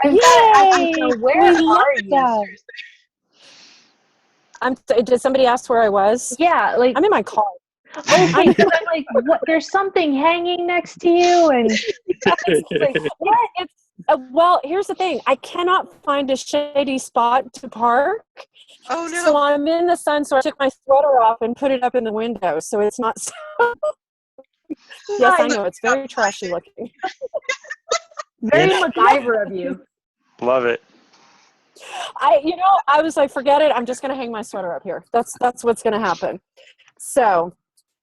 Yay! Where are you? Did somebody ask where I was? Yeah, like I'm in my car. Okay, because I'm like, what? There's something hanging next to you, and like, what? Well, here's the thing. I cannot find a shady spot to park. Oh no! So I'm in the sun. So I took my sweater off and put it up in the window, so it's not. Yes, I know it's very trashy looking. Very MacGyver of you. Love it. I was like, forget it. I'm just going to hang my sweater up here. That's what's going to happen. So,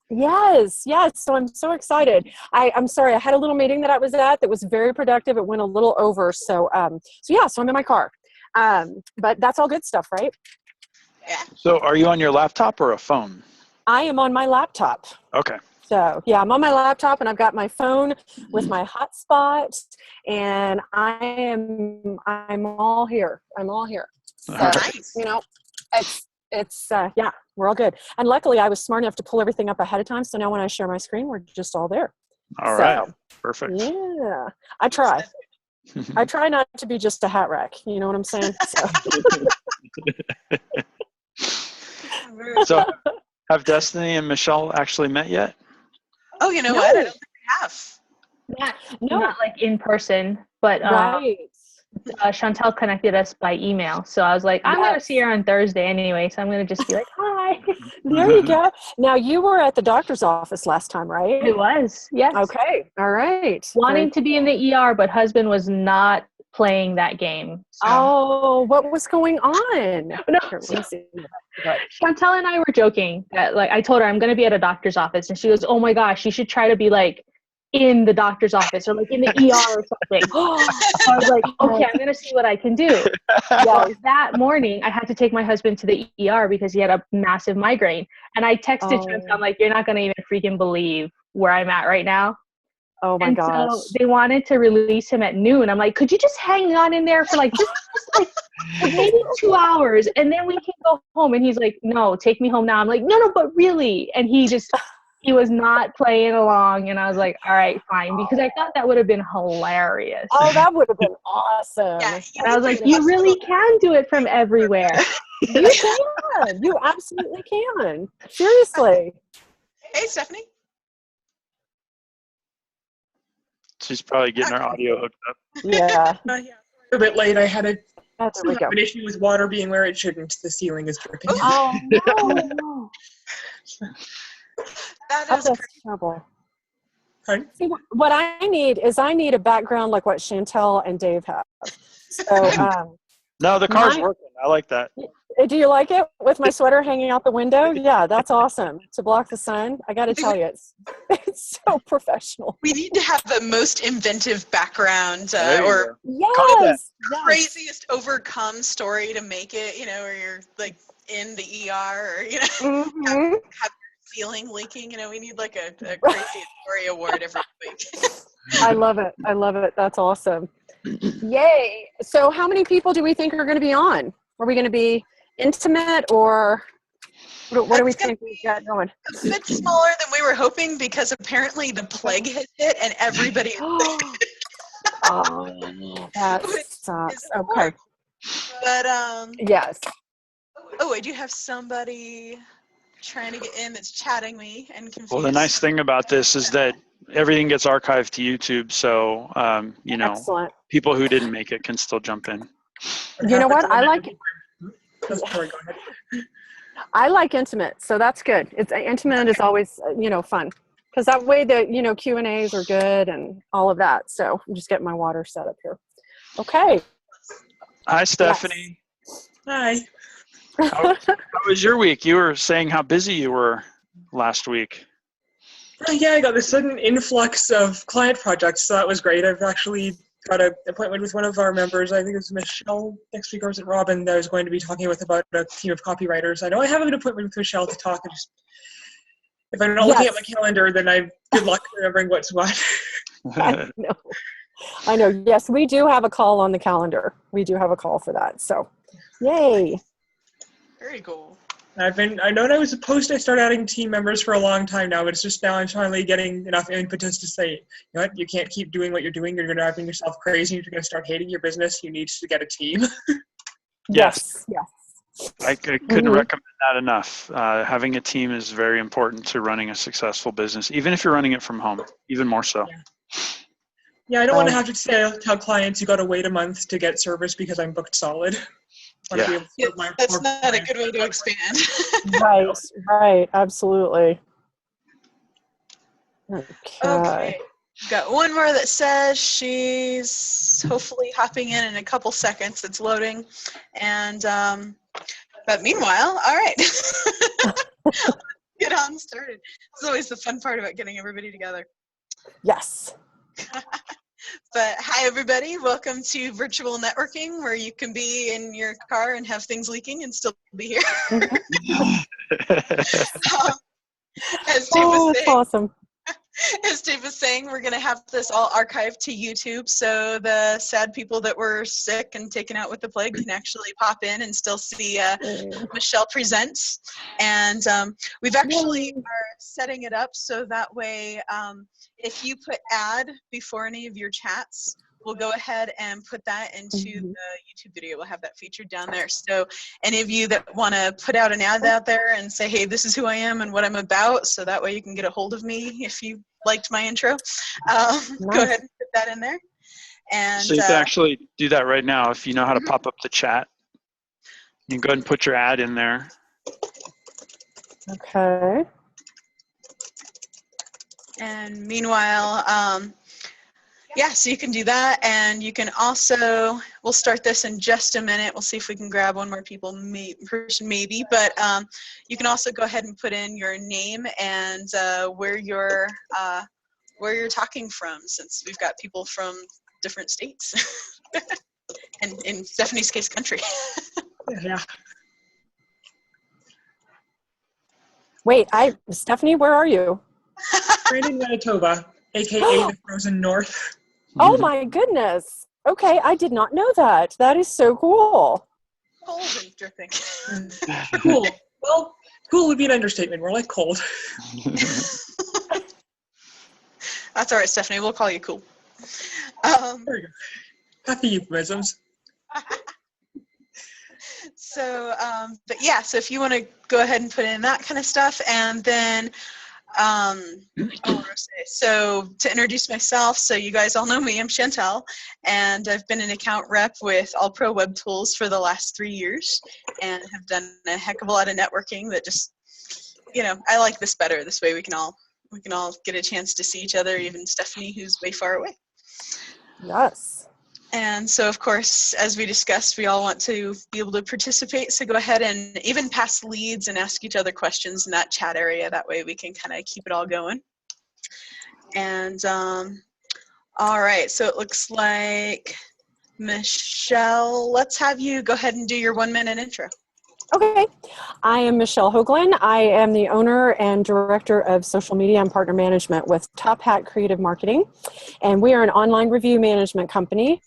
yes. So I'm so excited. I'm sorry. I had a little meeting that I was at that was very productive. It went a little over. So I'm in my car. But that's all good stuff, right? Yeah. So are you on your laptop or a phone? I am on my laptop. Okay. So yeah, I'm on my laptop and I've got my phone with my hotspot, and I'm all here. I'm all here. So, Nice. it's yeah, we're all good. And luckily I was smart enough to pull everything up ahead of time. So now when I share my screen, we're just all there. All right. Perfect. Yeah, I try. I try not to be just a hat rack. You know what I'm saying? So, So have Destiny and Michelle actually met yet? Oh, you know what? I don't think we have. Not like in person, but right. Chantel connected us by email. So I was like, I'm going to see her on Thursday anyway. So I'm going to just be like, hi. There you go. Now, you were at the doctor's office last time, right? It was, yes. Okay. All right. Wanting to be in the ER, but husband was not playing that game. So. Oh, what was going on? No. Here, let me see. Chantel and I were joking that, like, I told her I'm going to be at a doctor's office, and she goes, oh my gosh, you should try to be like in the doctor's office or like in the ER or something. So I was like, okay, I'm going to see what I can do. Well, that morning I had to take my husband to the ER because he had a massive migraine. And I texted Chantel, I'm like, you're not going to even freaking believe where I'm at right now. Oh my gosh. So they wanted to release him at noon. I'm like, could you just hang on in there for like just like maybe 2 hours and then we can go home? And he's like, no, take me home now. I'm like, no, but really. And he was not playing along. And I was like, all right, fine. Because I thought that would have been hilarious. Oh, that would have been awesome. Yeah, and I was like, you really can do it from everywhere. You can. You absolutely can. Seriously. Hey, Stephanie. She's probably getting her audio hooked up. Yeah. A bit late. I had There we go. an issue with water being where it shouldn't. The ceiling is dripping. Oh, no. That's trouble. Pardon? See, what I need a background like what Chantel and Dave have. So, no, the car's working. I like that. Do you like it with my sweater hanging out the window? Yeah, that's awesome. To block the sun. I got to tell you, it's so professional. We need to have the most inventive background or craziest overcome story to make it, where you're like in the ER or, have ceiling leaking. We need like a crazy story award every week. I love it. That's awesome. Yay. So how many people do we think are going to be on? Are we going to be intimate or what do we think we've got going? A bit smaller than we were hoping because apparently the plague has hit and everybody is that sucks. Okay. But yes. Oh, I do have somebody trying to get in that's chatting me and confused. Well, the nice thing about this is that everything gets archived to YouTube, so Excellent. People who didn't make it can still jump in. You know what? I like it. Sorry, go ahead. I like intimate, so that's good. It's intimate is always fun because that way the Q&As are good and all of that. So I'm just getting my water set up here. Okay. Hi, Stephanie. Hi. How was your week? You were saying how busy you were last week. Yeah, I got this sudden influx of client projects, so that was great. I've actually got an appointment with one of our members. I think it's Michelle next week, or is it Robin, that I was going to be talking with about a team of copywriters. I know I have an appointment with Michelle to talk. If I'm not looking at my calendar, then good luck remembering what's what. I know. Yes, we do have a call on the calendar. We do have a call for that. So, yay. Very cool. I know I was supposed to start adding team members for a long time now, but it's just now I'm finally getting enough impetus to say, you know what, you can't keep doing what you're doing. You're going to drive yourself crazy. You're going to start hating your business. You need to get a team. Yes. I couldn't recommend that enough. Having a team is very important to running a successful business, even if you're running it from home, even more so. Yeah, I don't want to have to tell clients you got to wait a month to get service because I'm booked solid. Yeah, that's not a good way to expand. Right, absolutely. Okay. Got one more that says she's hopefully hopping in a couple seconds. It's loading. And, but meanwhile, all right. Get on started. It's always the fun part about getting everybody together. Yes. But hi, everybody. Welcome to virtual networking, where you can be in your car and have things leaking and still be here. As Dave was saying, awesome. As Dave was saying, we're going to have this all archived to YouTube, so the sad people that were sick and taken out with the plague can actually pop in and still see Michelle presents. And we've actually are setting it up so that way if you put ad before any of your chats, we'll go ahead and put that into the YouTube video. We'll have that featured down there. So any of you that want to put out an ad out there and say, hey, this is who I am and what I'm about, so that way you can get a hold of me if you liked my intro, go ahead and put that in there. And so you can actually do that right now if you know how to pop up the chat. You can go ahead and put your ad in there. Okay. And meanwhile, yeah, so you can do that, and you can also, we'll start this in just a minute. We'll see if we can grab one more person maybe, but you can also go ahead and put in your name and where you're talking from, since we've got people from different states, and in Stephanie's case, country. Yeah. Wait, Stephanie, where are you? Brandon, Manitoba, aka the Frozen North. Oh my goodness. Okay, I did not know that. That is so cool. Cold and dripping. Cool. Well, cool would be an understatement. We're like cold. That's all right, Stephanie. We'll call you cool. There we go. Happy euphemisms. So, but yeah, so if you want to go ahead and put in that kind of stuff, and then so to introduce myself, so you guys all know me, I'm Chantel, and I've been an account rep with AllPro Web Tools for the last 3 years, and have done a heck of a lot of networking that just, you know, I like this better. This way we can all get a chance to see each other, even Stephanie, who's way far away. Yes. And so, of course, as we discussed, we all want to be able to participate. So go ahead and even pass leads and ask each other questions in that chat area. That way we can kind of keep it all going. And all right, so it looks like, Michelle, let's have you go ahead and do your 1-minute intro. Okay. I am Michelle Hoglan. I am the owner and director of social media and partner management with Top Hat Creative Marketing. And we are an online review management company.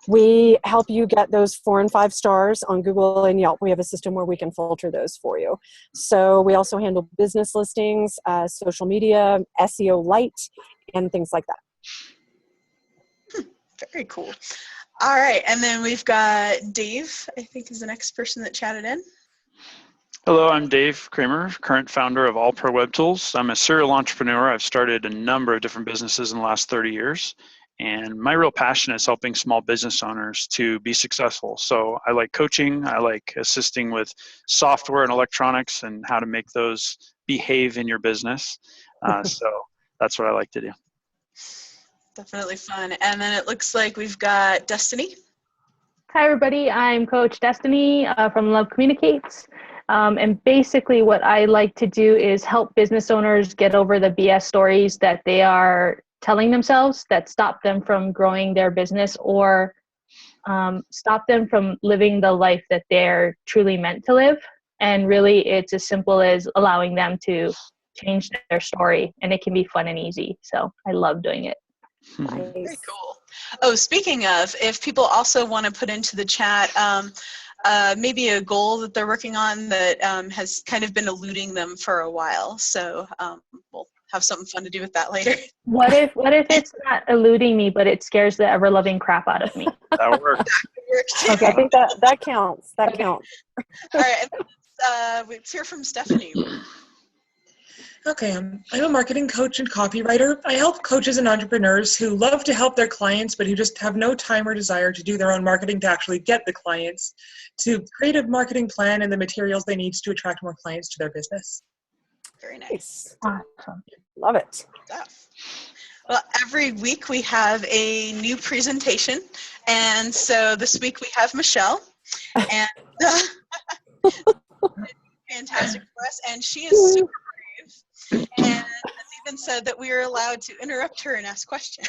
We help you get those 4 and 5 stars on Google and Yelp. We have a system where we can filter those for you. So we also handle business listings, social media, SEO light, and things like that. Very cool. All right, and then we've got Dave, I think is the next person that chatted in. Hello, I'm Dave Kramer, current founder of AllPro Web Tools. I'm a serial entrepreneur. I've started a number of different businesses in the last 30 years. And my real passion is helping small business owners to be successful. So I like coaching. I like assisting with software and electronics and how to make those behave in your business. So that's what I like to do. Definitely fun. And then it looks like we've got Destiny. Hi, everybody. I'm Coach Destiny from Love Communicates. And basically what I like to do is help business owners get over the BS stories that they are telling themselves that stop them from growing their business or stop them from living the life that they're truly meant to live. And really, it's as simple as allowing them to change their story, and it can be fun and easy. So I love doing it. Very cool. Oh, speaking of, if people also want to put into the chat, maybe a goal that they're working on that has kind of been eluding them for a while. So we'll have something fun to do with that later. What if it's not eluding me, but it scares the ever-loving crap out of me? That works. Okay, I think that counts. That counts. All right, let's hear from Stephanie. Okay, I'm a marketing coach and copywriter. I help coaches and entrepreneurs who love to help their clients, but who just have no time or desire to do their own marketing to actually get the clients, to create a marketing plan and the materials they need to attract more clients to their business. Very nice. Awesome. Love it. Stuff. Well, every week we have a new presentation, and so this week we have Michelle, and fantastic for us, and she is super brave, and has even said that we are allowed to interrupt her and ask questions.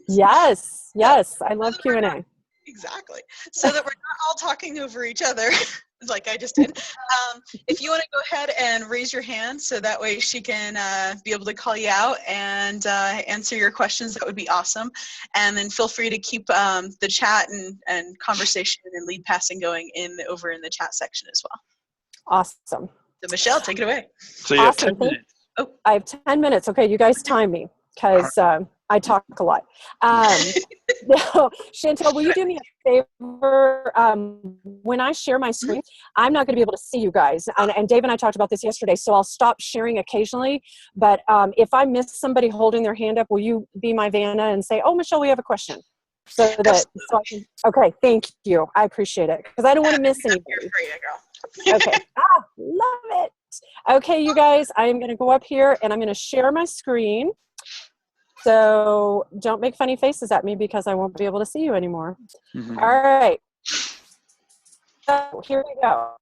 Yes, I love Q&A. Exactly. So that we're not all talking over each other like I just did. If you want to go ahead and raise your hand so that way she can be able to call you out and answer your questions, that would be awesome. And then feel free to keep the chat and conversation and lead passing going over in the chat section as well. Awesome. So Michelle, take it away. So you have 10 minutes. Oh, I have 10 minutes. Okay, you guys time me because I talk a lot. Now, Chantel, will you do me a favor? When I share my screen, I'm not going to be able to see you guys. And Dave and I talked about this yesterday, so I'll stop sharing occasionally. But if I miss somebody holding their hand up, will you be my Vanna and say, oh, Michelle, we have a question? Okay, thank you. I appreciate it because I don't want to miss anybody. You're free to go. Okay. Love it. Okay, you guys, I am going to go up here and I'm going to share my screen. So don't make funny faces at me because I won't be able to see you anymore. Mm-hmm. All right. So here we go.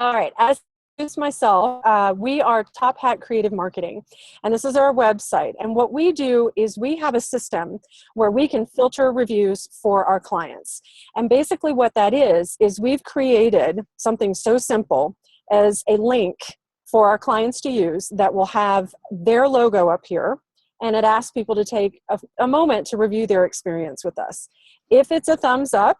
All right. As I introduce myself, we are Top Hat Creative Marketing, and this is our website. And what we do is we have a system where we can filter reviews for our clients. And basically what that is we've created something so simple as a link for our clients to use that will have their logo up here. And it asks people to take a moment to review their experience with us. If it's a thumbs up,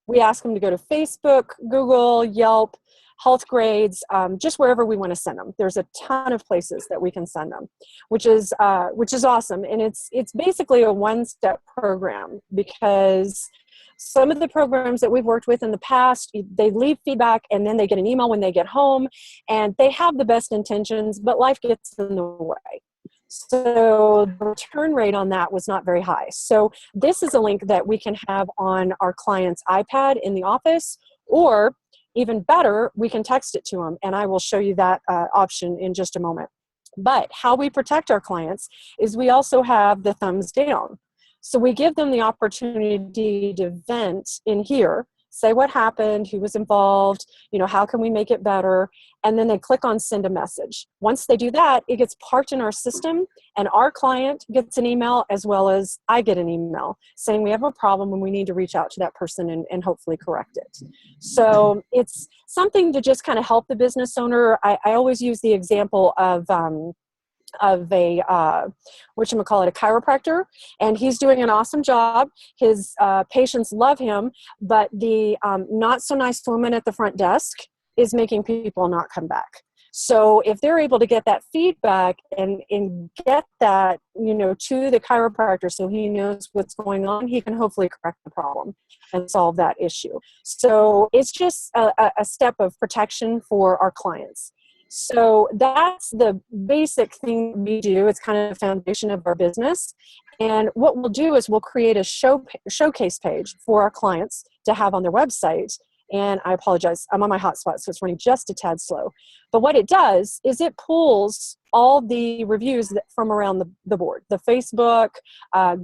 we ask them to go to Facebook, Google, Yelp, Health Grades, just wherever we want to send them. There's a ton of places that we can send them, which is awesome. And it's basically a one-step program because some of the programs that we've worked with in the past, they leave feedback and then they get an email when they get home, and they have the best intentions, but life gets in the way. So the return rate on that was not very high. So this is a link that we can have on our client's iPad in the office, or even better, we can text it to them, and I will show you that option in just a moment. But how we protect our clients is we also have the thumbs down. So we give them the opportunity to vent in here, say what happened, who was involved, how can we make it better, and then they click on send a message. Once they do that, it gets parked in our system, and our client gets an email as well as I get an email saying we have a problem and we need to reach out to that person and hopefully correct it. So it's something to just kind of help the business owner. I always use the example of a whatchamacallit, a chiropractor, and he's doing an awesome job. His patients love him, but the not so nice woman at the front desk is making people not come back. So if they're able to get that feedback and get that, to the chiropractor so he knows what's going on, he can hopefully correct the problem and solve that issue. So it's just a step of protection for our clients. So that's the basic thing we do. It's kind of the foundation of our business. And what we'll do is we'll create a showcase page for our clients to have on their website. And I apologize, I'm on my hotspot, so it's running just a tad slow. But what it does is it pulls all the reviews from around the board, the Facebook,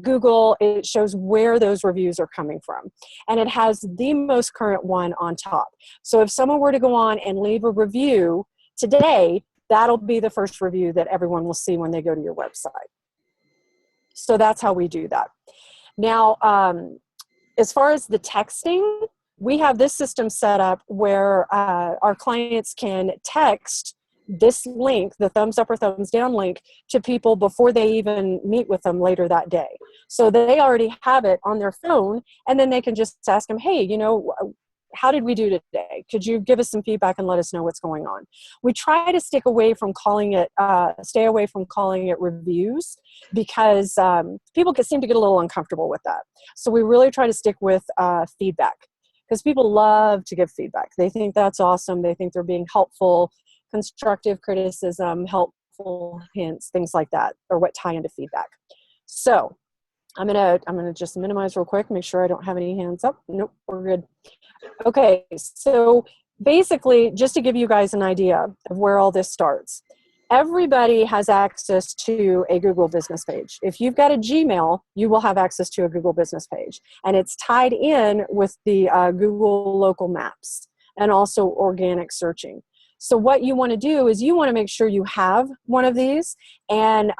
Google. It shows where those reviews are coming from. And it has the most current one on top. So if someone were to go on and leave a review today, that'll be the first review that everyone will see when they go to your website. So that's how we do that. Now, as far as the texting, we have this system set up where our clients can text this link, the thumbs up or thumbs down link, to people before they even meet with them later that day. So they already have it on their phone, and then they can just ask them, hey, how did we do today? Could you give us some feedback and let us know what's going on? We try to stay away from calling it reviews, because people seem to get a little uncomfortable with that. So we really try to stick with feedback, because people love to give feedback. They think that's awesome. They think they're being helpful, constructive criticism, helpful hints, things like that, or what tie into feedback. So I'm gonna just minimize real quick, make sure I don't have any hands up. Nope, we're good. Okay, so basically, just to give you guys an idea of where all this starts, everybody has access to a Google business page. If you've got a Gmail, you will have access to a Google business page, and it's tied in with the Google local maps and also organic searching. So what you want to do is you want to make sure you have one of these, and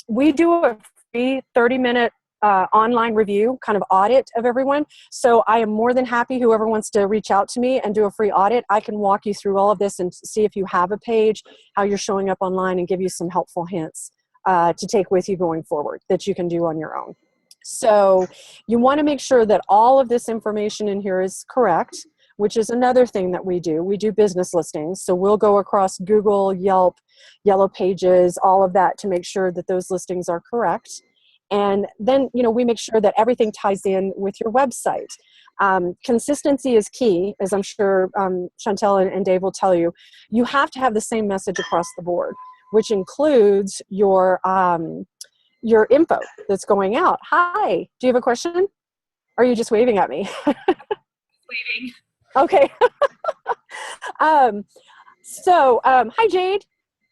we do a free 30-minute online review kind of audit of everyone. So I am more than happy, whoever wants to reach out to me and do a free audit, I can walk you through all of this and see if you have a page, how you're showing up online, and give you some helpful hints to take with you going forward that you can do on your own. So you want to make sure that all of this information in here is correct, which is another thing that we do. We do business listings. So we'll go across Google, Yelp, Yellow Pages, all of that to make sure that those listings are correct. And then, we make sure that everything ties in with your website. Consistency is key, as I'm sure Chantel and Dave will tell you. You have to have the same message across the board, which includes your info that's going out. Hi, do you have a question? Or are you just waving at me? Waving. Okay. Hi, Jade.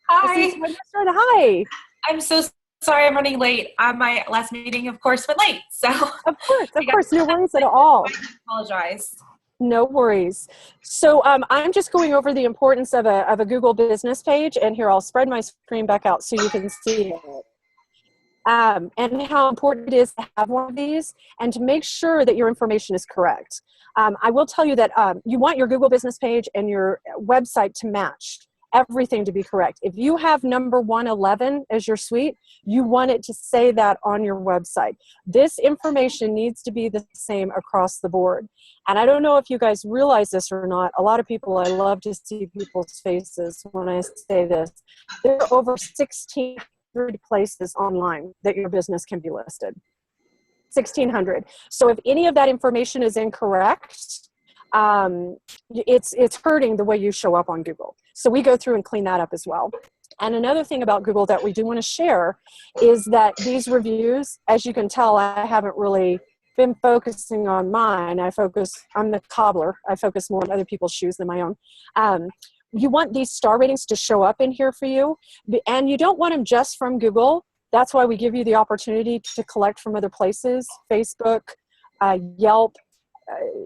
Hi. Hi. I'm so sorry I'm running late. My last meeting, of course, went late. So Of course, no worries at all. I apologize. No worries. So I'm just going over the importance of a Google business page, and here I'll spread my screen back out so you can see it. And how important it is to have one of these and to make sure that your information is correct. I will tell you that you want your Google business page and your website to match, everything to be correct. If you have number 111 as your suite, you want it to say that on your website. This information needs to be the same across the board. And I don't know if you guys realize this or not. A lot of people, I love to see people's faces when I say this. There are over 1,600 places online that your business can be listed. 1,600. So if any of that information is incorrect, it's hurting the way you show up on Google. So we go through and clean that up as well. And another thing about Google that we do want to share is that these reviews, as you can tell, I haven't really been focusing on mine. I'm the cobbler. I focus more on other people's shoes than my own. You want these star ratings to show up in here for you, and you don't want them just from Google. That's why we give you the opportunity to collect from other places, Facebook, Yelp,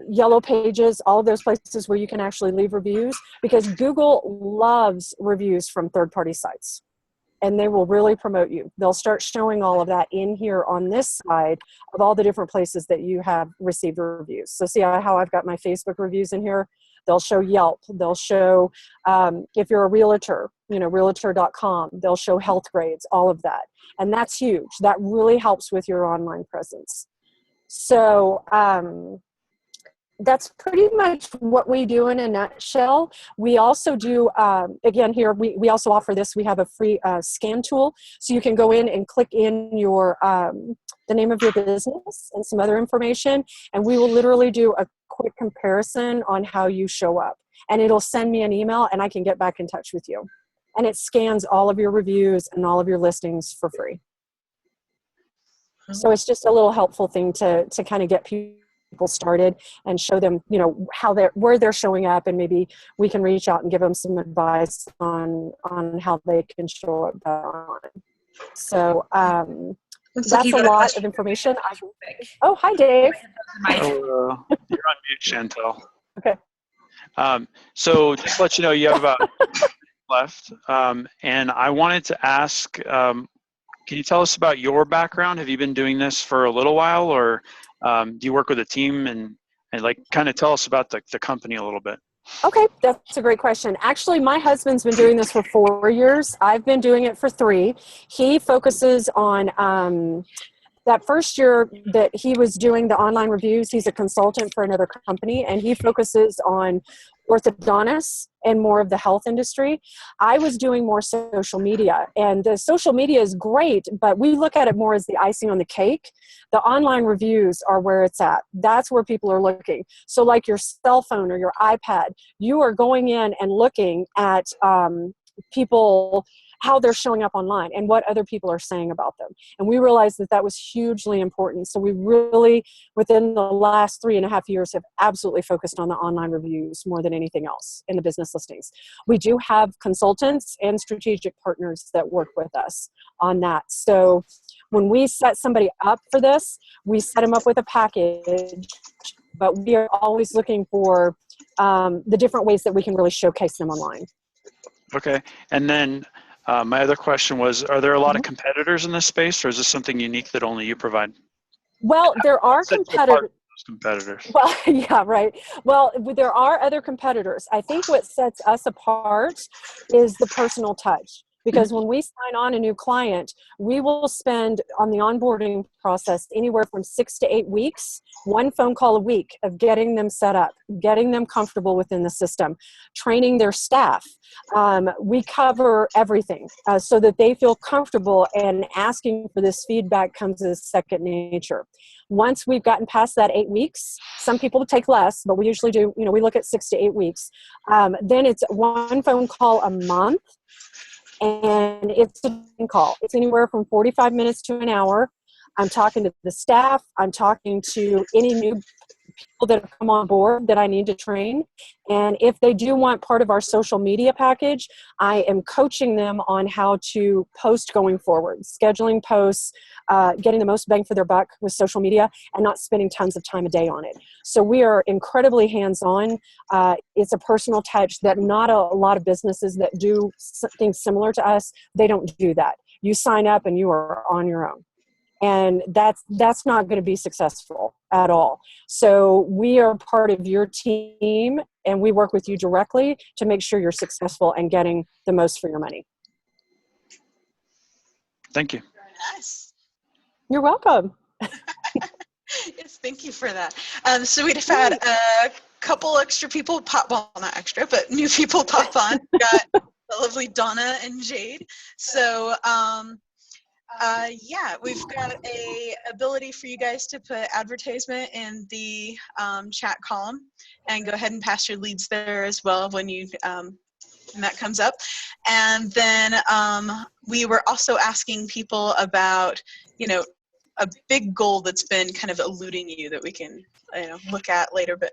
Yellow Pages, all of those places where you can actually leave reviews, because Google loves reviews from third-party sites, and they will really promote you. They'll start showing all of that in here on this side of all the different places that you have received reviews. So see how I've got my Facebook reviews in here? They'll show Yelp. They'll show, if you're a realtor, realtor.com. They'll show health grades, all of that. And that's huge. That really helps with your online presence. So that's pretty much what we do in a nutshell. We also do, again here, we also offer this. We have a free scan tool. So you can go in and click in your the name of your business and some other information. And we will literally do a quick comparison on how you show up. And it'll send me an email and I can get back in touch with you. And it scans all of your reviews and all of your listings for free. So it's just a little helpful thing to kind of get people started and show them, where they're showing up, and maybe we can reach out and give them some advice on how they can show up online. So that's a lot of information. Oh, hi, Dave. You're on mute, Chantel. Okay. So just to let you know, you have about left. And I wanted to ask, can you tell us about your background? Have you been doing this for a little while, or do you work with a team, and kind of tell us about the company a little bit? Okay, that's a great question. Actually, my husband's been doing this for 4 years. I've been doing it for 3. He focuses on that first year that he was doing the online reviews, he's a consultant for another company, and he focuses on orthodontists and more of the health industry. I was doing more social media, and the social media is great, but we look at it more as the icing on the cake. The online reviews are where it's at. That's where people are looking. So like your cell phone or your iPad, you are going in and looking at people, how they're showing up online and what other people are saying about them. And we realized that that was hugely important. So we really, within the last 3.5 years, have absolutely focused on the online reviews more than anything else in the business listings. We do have consultants and strategic partners that work with us on that. So when we set somebody up for this, we set them up with a package, but we are always looking for the different ways that we can really showcase them online. Okay. And then my other question was, are there a lot of competitors in this space, or is this something unique that only you provide? Well, there are competitors. Well, yeah, right. Well, there are other competitors. I think what sets us apart is the personal touch. Because when we sign on a new client, we will spend on the onboarding process anywhere from 6 to 8 weeks, one phone call a week of getting them set up, getting them comfortable within the system, training their staff. We cover everything so that they feel comfortable, and asking for this feedback comes as second nature. Once we've gotten past that 8 weeks, some people take less, but we usually do, we look at 6 to 8 weeks. Then it's one phone call a month. And it's a phone call. It's anywhere from 45 minutes to an hour. I'm talking to the staff. I'm talking to any new people that have come on board that I need to train. And if they do want part of our social media package, I am coaching them on how to post going forward, scheduling posts, getting the most bang for their buck with social media, and not spending tons of time a day on it. So we are incredibly hands-on. It's a personal touch that not a lot of businesses that do things similar to us, they don't do that. You sign up and you are on your own. And that's not going to be successful at all. So we are part of your team, and we work with you directly to make sure you're successful and getting the most for your money. Thank you. Very nice. You're welcome. Yes, thank you for that. So we'd have had a couple extra people pop, well, not extra, but new people pop on. We got the lovely Donna and Jade. So yeah, we've got a ability for you guys to put advertisement in the chat column, and go ahead and pass your leads there as well when you when that comes up. And then we were also asking people about, a big goal that's been kind of eluding you that we can look at later. But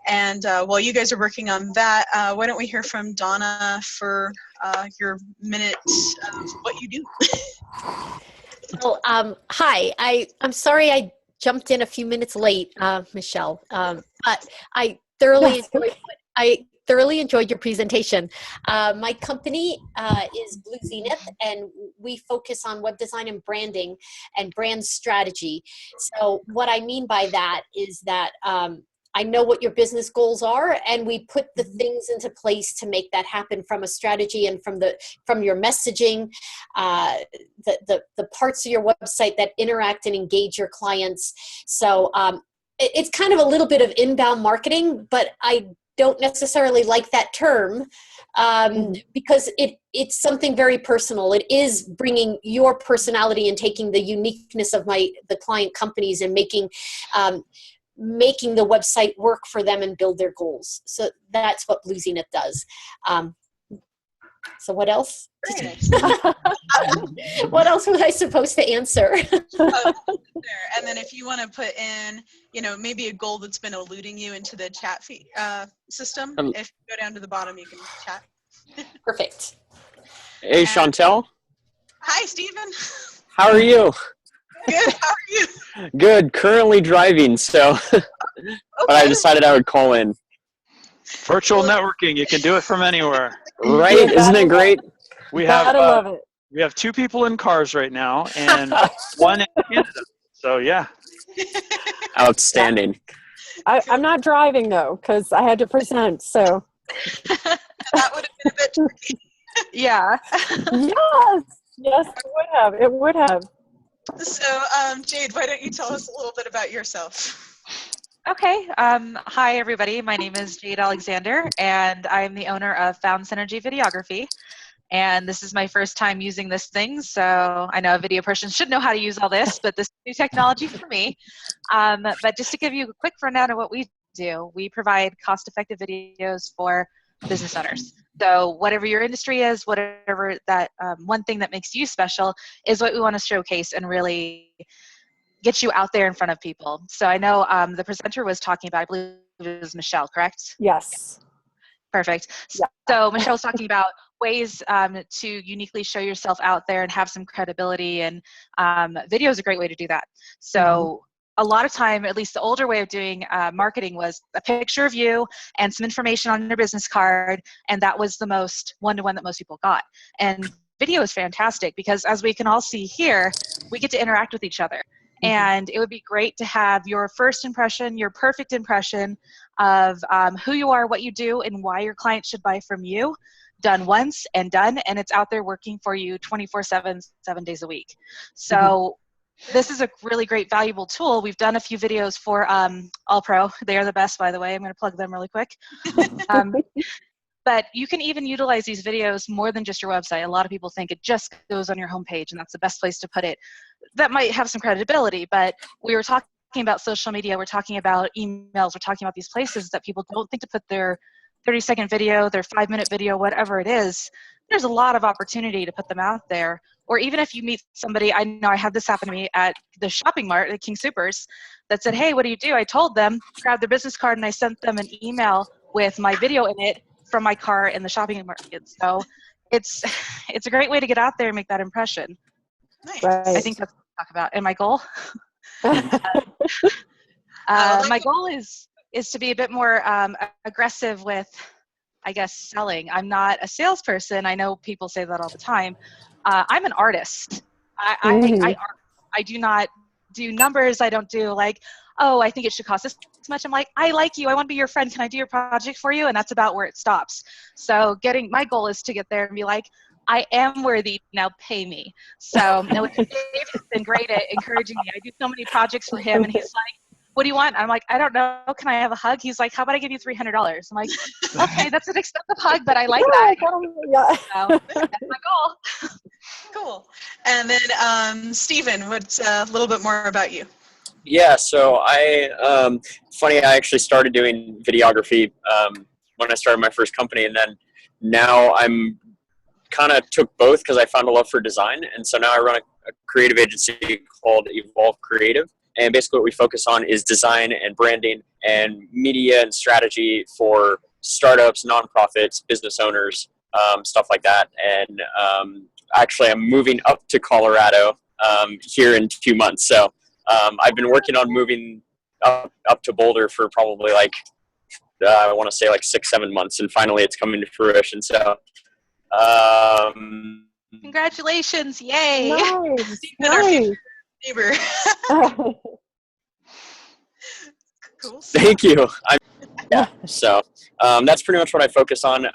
and while you guys are working on that, why don't we hear from Donna for your minute of what you do. Well, hi. I'm sorry I jumped in a few minutes late, Michelle, but I thoroughly enjoyed your presentation. My company is Blue Zenith, and we focus on web design and branding and brand strategy. So what I mean by that is that I know what your business goals are, and we put the things into place to make that happen, from a strategy and from your messaging, the parts of your website that interact and engage your clients. So it's kind of a little bit of inbound marketing, but I don't necessarily like that term because it's something very personal. It is bringing your personality and taking the uniqueness of the client companies and making the website work for them and build their goals. So that's what Blue Zenith does. So what else? What else was I supposed to answer? And then if you want to put in, maybe a goal that's been eluding you into the chat system, if you go down to the bottom, you can chat. Perfect. Hey, Chantel. Hi, Stephen. How are you? Good. How are you? Good. Currently driving, so but I decided I would call in. Virtual networking, you can do it from anywhere. Right? Isn't it great? We have Gotta love it. We have 2 people in cars right now, and 1 in Canada. So yeah. Outstanding. I'm not driving though, because I had to present. So that would have been a bit tricky. Yeah. yes, it would have. So, Jade, why don't you tell us a little bit about yourself? Okay. Hi, everybody. My name is Jade Alexander, and I'm the owner of Found Synergy Videography. And this is my first time using this thing, so I know a video person should know how to use all this, but this is new technology for me. But just to give you a quick rundown of what we do, we provide cost-effective videos for business owners. So whatever your industry is, whatever that one thing that makes you special is what we want to showcase and really get you out there in front of people. So I know the presenter was talking about, I believe it was Michelle, correct? Yes. Perfect. Yeah. So Michelle was talking about ways to uniquely show yourself out there and have some credibility, and video is a great way to do that. So a lot of time, at least the older way of doing marketing, was a picture of you and some information on your business card, and that was the most one-to-one that most people got. And video is fantastic because, as we can all see here, we get to interact with each other. And it would be great to have your first impression, your perfect impression of who you are, what you do, and why your client should buy from you, done once and done, and it's out there working for you 24/7, 7 days a week. So this is a really great, valuable tool. We've done a few videos for AllPro. They are the best, by the way. I'm going to plug them really quick. But you can even utilize these videos more than just your website. A lot of people think it just goes on your homepage, and that's the best place to put it. That might have some credibility, but we were talking about social media, we're talking about emails, we're talking about these places that people don't think to put their 30-second video, their 5-minute video, whatever it is. There's a lot of opportunity to put them out there. Or even if you meet somebody, I know I had this happen to me at the shopping mart at King Soopers, that said, hey, what do you do? I told them, grabbed their business card, and I sent them an email with my video in it from my car in the shopping market. So it's a great way to get out there and make that impression. Nice. Right. I think that's what I talk about. And my goal? My goal is to be a bit more aggressive with, I guess, selling. I'm not a salesperson. I know people say that all the time. I'm an artist. I do not do numbers. I don't do like, oh, I think it should cost this much. I'm like, I like you. I want to be your friend. Can I do your project for you? And that's about where it stops. So my goal is to get there and be like, I am worthy, now pay me. So Dave has been great at encouraging me. I do so many projects for him, and he's like, what do you want? I'm like, I don't know. Can I have a hug? He's like, how about I give you $300? I'm like, okay, that's an expensive hug, but I like that. Yeah. So that's my goal. Cool. And then Stephen, what's a little bit more about you? Yeah, so I actually started doing videography when I started my first company, and then now I'm kind of took both because I found a love for design, and so now I run a creative agency called Evolve Creative, and basically what we focus on is design and branding and media and strategy for startups, nonprofits, business owners, stuff like that. And actually I'm moving up to Colorado here in 2 months, so I've been working on moving up to Boulder for probably like I want to say like 6-7 months, and finally it's coming to fruition. So congratulations, yay. Nice. Nice. Neighbor. Cool. Thank you. So that's pretty much what I focus on.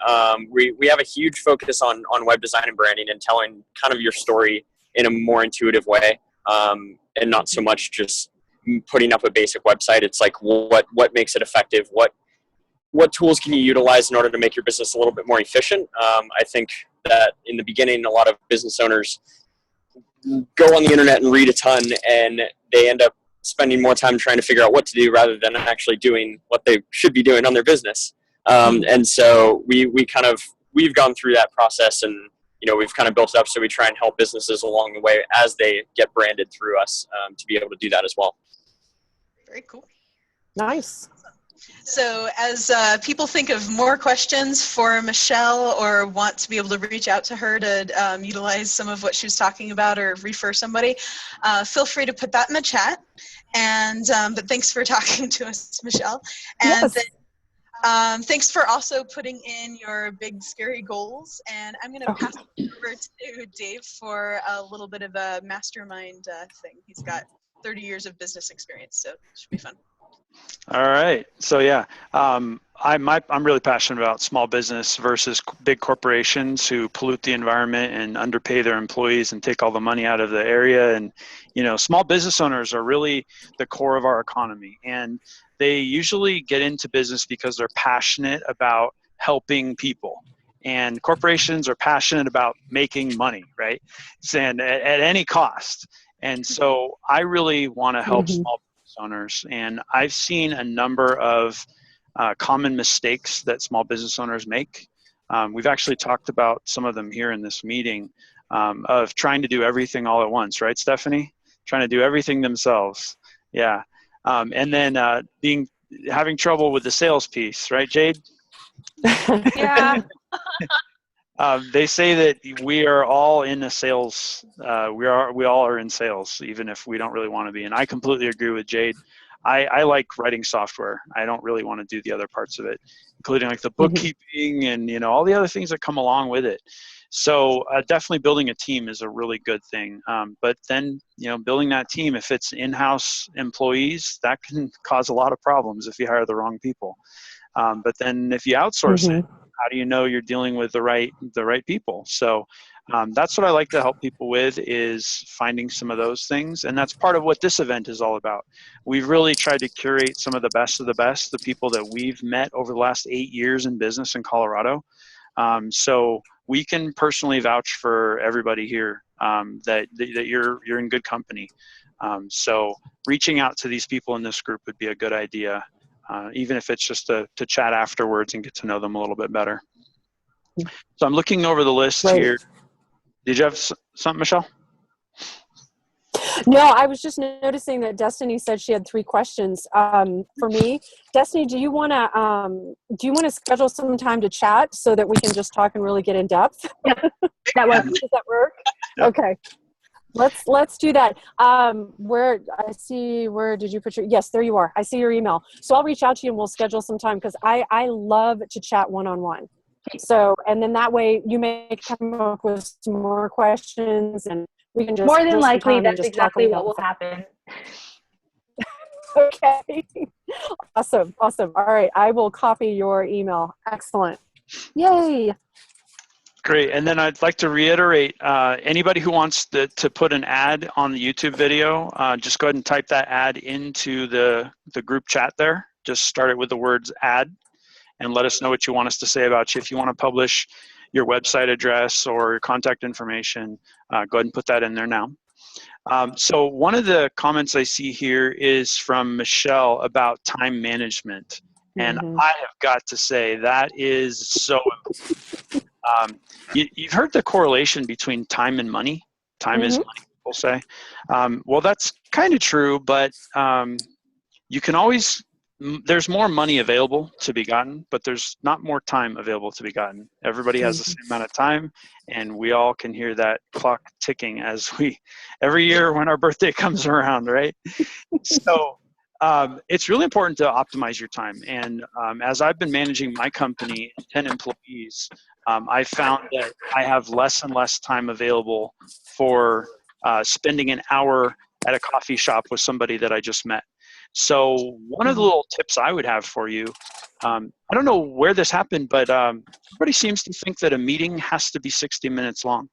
We have a huge focus on web design and branding and telling kind of your story in a more intuitive way, and not so much just putting up a basic website. It's like what makes it effective, what tools can you utilize in order to make your business a little bit more efficient. I think that in the beginning, a lot of business owners go on the internet and read a ton, and they end up spending more time trying to figure out what to do rather than actually doing what they should be doing on their business. And so we've gone through that process, and we've kind of built it up, so we try and help businesses along the way as they get branded through us to be able to do that as well. Very cool. Nice. So as people think of more questions for Michelle or want to be able to reach out to her to utilize some of what she was talking about or refer somebody, feel free to put that in the chat. And but thanks for talking to us, Michelle. And Yes. then, thanks for also putting in your big scary goals. And I'm going to pass it over to Dave for a little bit of a mastermind thing. He's got 30 years of business experience, so it should be fun. All right. So yeah, I'm really passionate about small business versus big corporations who pollute the environment and underpay their employees and take all the money out of the area. And, you know, small business owners are really the core of our economy. And they usually get into business because they're passionate about helping people. And corporations are passionate about making money, right? And at any cost. And so I really want to help small business owners. And I've seen a number of common mistakes that small business owners make. We've actually talked about some of them here in this meeting, of trying to do everything all at once, right, Stephanie? Trying to do everything themselves. Yeah. And then having trouble with the sales piece, right, Jade? Yeah. They say that we are all in the sales. We all are in sales, even if we don't really want to be. And I completely agree with Jade. I like writing software. I don't really want to do the other parts of it, including like the bookkeeping and, you know, all the other things that come along with it. So definitely building a team is a really good thing. But then, you know, building that team, if it's in-house employees, that can cause a lot of problems if you hire the wrong people. But then if you outsource it, how do you know you're dealing with the right people? So that's what I like to help people with, is finding some of those things. And that's part of what this event is all about. We've really tried to curate some of the best, the people that we've met over the last 8 years in business in Colorado. So we can personally vouch for everybody here, that you're in good company. So reaching out to these people in this group would be a good idea. Even if it's just to chat afterwards and get to know them a little bit better. So I'm looking over the list here. Did you have something, Michelle? No, I was just noticing that Destiny said she had 3 questions for me. Destiny, do you want to schedule some time to chat so that we can just talk and really get in depth? Yeah, that works. Does that work? Yep. Okay. Let's do that. Where did you put yes, there you are. I see your email. So I'll reach out to you and we'll schedule some time, because I love to chat one-on-one. So, and then that way you may come up with some more questions and we can just— more than likely that's exactly what will happen. Okay. Awesome. All right. I will copy your email. Excellent. Yay. Great. And then I'd like to reiterate, anybody who wants to put an ad on the YouTube video, just go ahead and type that ad into the group chat there. Just start it with the words ad and let us know what you want us to say about you. If you want to publish your website address or your contact information, go ahead and put that in there now. So one of the comments I see here is from Michelle about time management. And I have got to say, that is so important. You've heard the correlation between time and money. Time is money, people say. Well, that's kind of true, but you can always— there's more money available to be gotten, but there's not more time available to be gotten. Everybody has the same amount of time, and we all can hear that clock ticking as every year when our birthday comes around, right? So it's really important to optimize your time. And as I've been managing my company, 10 employees, I found that I have less and less time available for spending an hour at a coffee shop with somebody that I just met. So one of the little tips I would have for you, I don't know where this happened, but everybody seems to think that a meeting has to be 60 minutes long.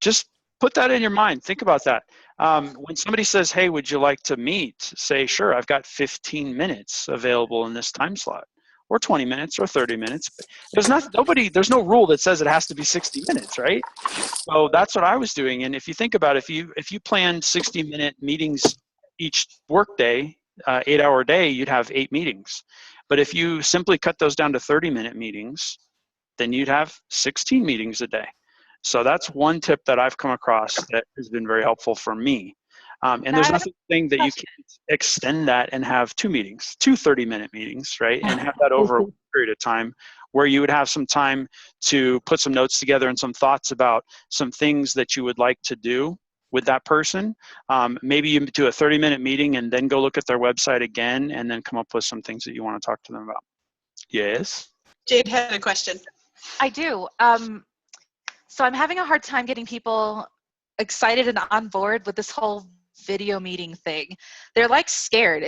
Just put that in your mind. Think about that. When somebody says, hey, would you like to meet? Say, sure, I've got 15 minutes available in this time slot, or 20 minutes or 30 minutes. There's no rule that says it has to be 60 minutes, right? So that's what I was doing. And if you think about it, if you planned 60-minute meetings each workday, 8-hour day, you'd have 8 meetings. But if you simply cut those down to 30-minute meetings, then you'd have 16 meetings a day. So that's one tip that I've come across that has been very helpful for me. And there's nothing that you can't extend that and have 2 meetings, 2 30-minute meetings, right? And have that over a period of time where you would have some time to put some notes together and some thoughts about some things that you would like to do with that person. Maybe you do a 30-minute meeting and then go look at their website again and then come up with some things that you want to talk to them about. Yes? Jade had a question. I do. So I'm having a hard time getting people excited and on board with this whole video meeting thing. They're like scared.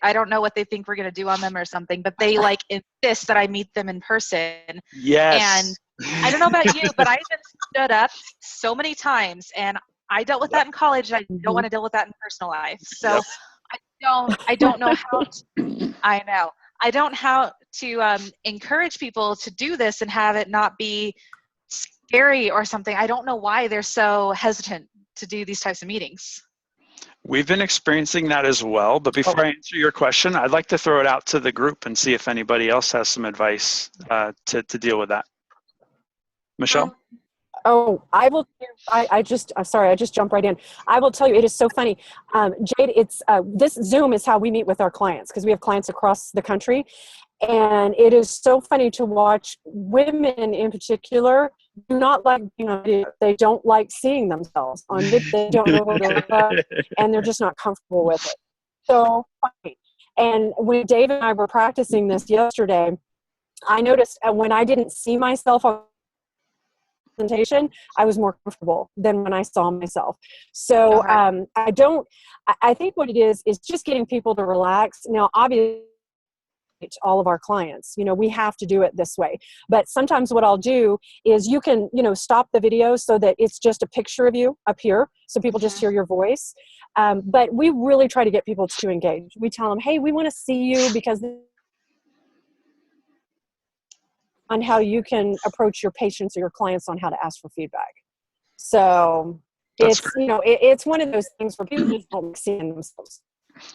I don't know what they think we're going to do on them or something, but they like insist that I meet them in person. Yes. And I don't know about you, but I've been stood up so many times, and I dealt with that in college. And I don't want to deal with that in personal life. So I don't know how to, I know. I don't how to encourage people to do this and have it not be scary or something. I don't know why they're so hesitant to do these types of meetings. We've been experiencing that as well, but before I answer your question, I'd like to throw it out to the group and see if anybody else has some advice to deal with that. Michelle? I will. I'm sorry. I just jumped right in. I will tell you, it is so funny. Jade, it's this Zoom is how we meet with our clients, because we have clients across the country, and it is so funny to watch women in particular do not like being on video. They don't like seeing themselves on video. They don't know what to look like, and they're just not comfortable with it. So funny. And when Dave and I were practicing this yesterday, I noticed when I didn't see myself on presentation, I was more comfortable than when I saw myself. So I think what it is just getting people to relax. Now, obviously, all of our clients, we have to do it this way. But sometimes what I'll do is you can, stop the video so that it's just a picture of you up here, so people just hear your voice. But we really try to get people to engage. We tell them, hey, we want to see you, because on how you can approach your patients or your clients on how to ask for feedback. So it's one of those things where people just don't see themselves.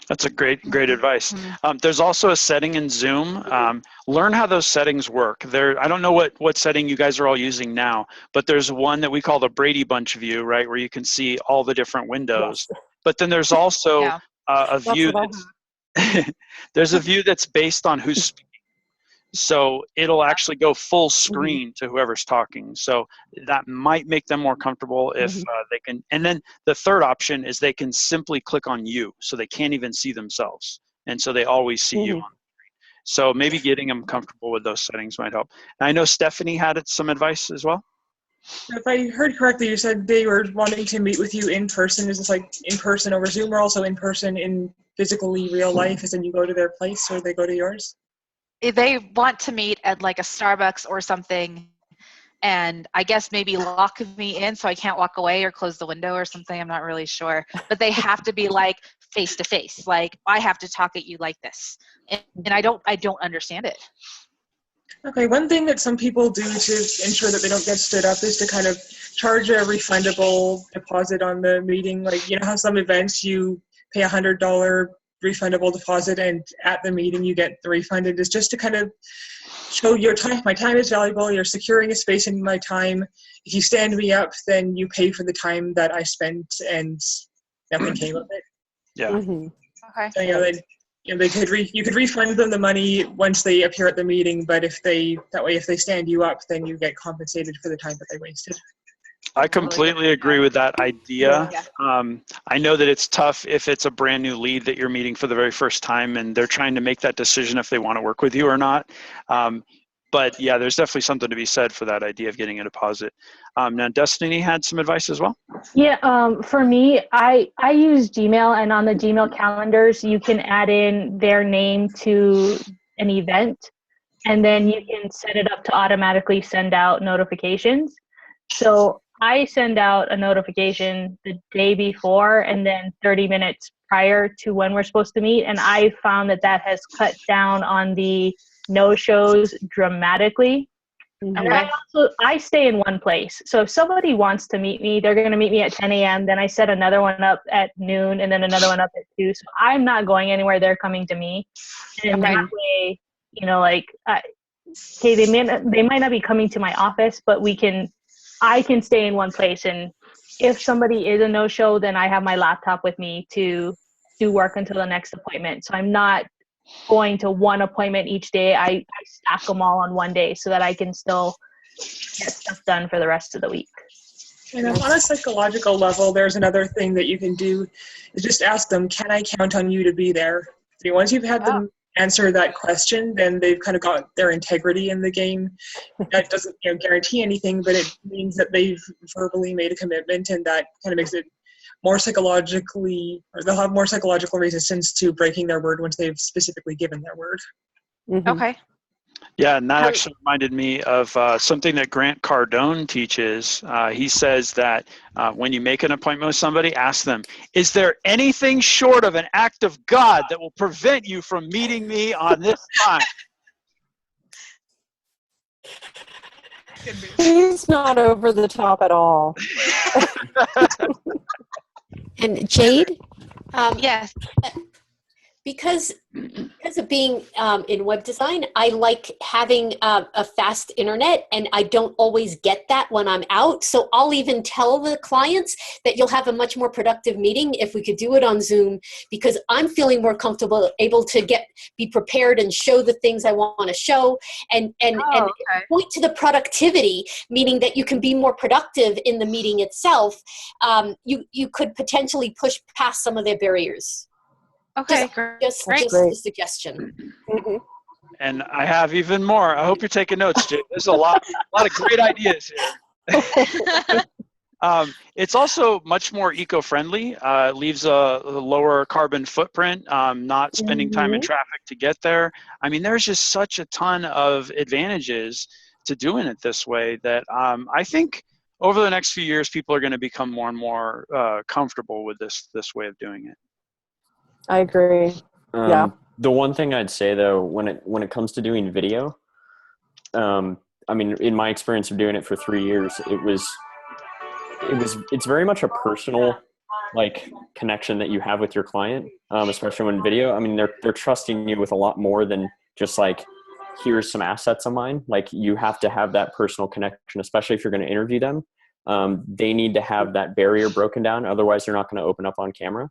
That's a great advice. There's also a setting in Zoom. Learn how those settings work. I don't know what setting you guys are all using now, but there's one that we call the Brady Bunch view, right, where you can see all the different windows. Yes. But then there's also a view there's a view that's based on who's speaking. So it'll actually go full screen to whoever's talking. So that might make them more comfortable if they can. And then the third option is they can simply click on you, so they can't even see themselves. And so they always see you on the screen. So maybe getting them comfortable with those settings might help. And I know Stephanie had some advice as well. If I heard correctly, you said they were wanting to meet with you in person. Is this like in person over Zoom, or also in person in physically real life, as in you go to their place or they go to yours? They want to meet at like a Starbucks or something, and I guess maybe lock me in so I can't walk away or close the window or something. I'm not really sure, but they have to be like face to face. Like, I have to talk at you like this, and I don't understand it. Okay, one thing that some people do to ensure that they don't get stood up is to kind of charge a refundable deposit on the meeting. Like, how some events you pay $100 refundable deposit, and at the meeting you get the refunded, is just to kind of show your time. My time is valuable. You're securing a space in my time. If you stand me up, then you pay for the time that I spent, and nothing came of it. Yeah. Okay. So, you could refund them the money once they appear at the meeting, but if they stand you up, then you get compensated for the time that they wasted. I completely agree with that idea. I know that it's tough if it's a brand new lead that you're meeting for the very first time and they're trying to make that decision if they want to work with you or not. But yeah, there's definitely something to be said for that idea of getting a deposit. Now, Destiny had some advice as well. Yeah, for me, I use Gmail, and on the Gmail calendars, you can add in their name to an event, and then you can set it up to automatically send out notifications. So I send out a notification the day before and then 30 minutes prior to when we're supposed to meet. And I found that has cut down on the no-shows dramatically. And I stay in one place. So if somebody wants to meet me, they're going to meet me at 10 a.m. Then I set another one up at noon and then another one up at 2. So I'm not going anywhere. They're coming to me. And that way, okay, they might not be coming to my office, but I can stay in one place, and if somebody is a no-show, then I have my laptop with me to do work until the next appointment. So I'm not going to one appointment each day. I stack them all on one day so that I can still get stuff done for the rest of the week. And on a psychological level, there's another thing that you can do, is just ask them, can I count on you to be there? So once you've had them answer that question, then they've kind of got their integrity in the game. That doesn't guarantee anything, but it means that they've verbally made a commitment, and that kind of makes it more psychologically, or they'll have more psychological resistance to breaking their word once they've specifically given their word. Mm-hmm. Okay. Yeah, and that actually reminded me of something that Grant Cardone teaches. He says that when you make an appointment with somebody, ask them, is there anything short of an act of God that will prevent you from meeting me on this time? He's not over the top at all. And Jade, Yes. because of being in web design, I like having a fast internet, and I don't always get that when I'm out. So I'll even tell the clients that you'll have a much more productive meeting if we could do it on Zoom, because I'm feeling more comfortable, able to be prepared and show the things I want to show, and point to the productivity, meaning that you can be more productive in the meeting itself. You could potentially push past some of their barriers. Okay, Just great. a suggestion. Mm-hmm. And I have even more. I hope you're taking notes, Jay. There's a lot of great ideas here. It's also much more eco-friendly. It leaves a lower carbon footprint, not spending time in traffic to get there. I mean, there's just such a ton of advantages to doing it this way that I think over the next few years, people are going to become more and more comfortable with this way of doing it. I agree. Yeah. The one thing I'd say though, when it comes to doing video, I mean, in my experience of doing it for 3 years, it's very much a personal like connection that you have with your client, especially when video. I mean, they're trusting you with a lot more than just like, here's some assets of mine. Like, you have to have that personal connection, especially if you're going to interview them. They need to have that barrier broken down. Otherwise, they're not going to open up on camera.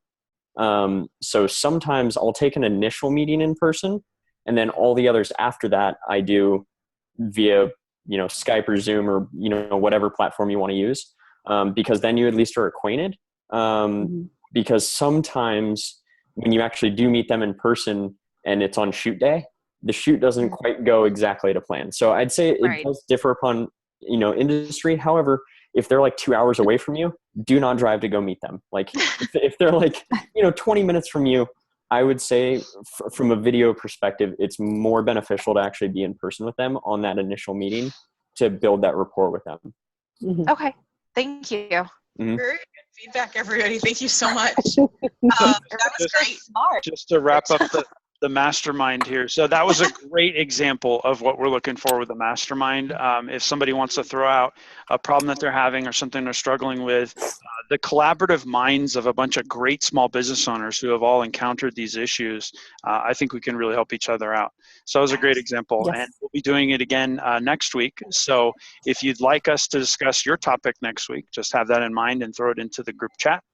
So sometimes I'll take an initial meeting in person, and then all the others after that I do via, Skype or Zoom or, whatever platform you want to use. Because then you at least are acquainted. Because sometimes when you actually do meet them in person and it's on shoot day, the shoot doesn't quite go exactly to plan. So I'd say it does differ upon, industry. However, if they're like 2 hours away from you, do not drive to go meet them. Like if they're like, 20 minutes from you, I would say from a video perspective, it's more beneficial to actually be in person with them on that initial meeting to build that rapport with them. Okay. Thank you. Very good feedback, everybody. Thank you so much. That was great. Just to wrap up the mastermind here. So that was a great example of what we're looking for with the mastermind. If somebody wants to throw out a problem that they're having or something they're struggling with, the collaborative minds of a bunch of great small business owners who have all encountered these issues, I think we can really help each other out. So it was a great example. Yes. And we'll be doing it again next week. So if you'd like us to discuss your topic next week, just have that in mind and throw it into the group chat.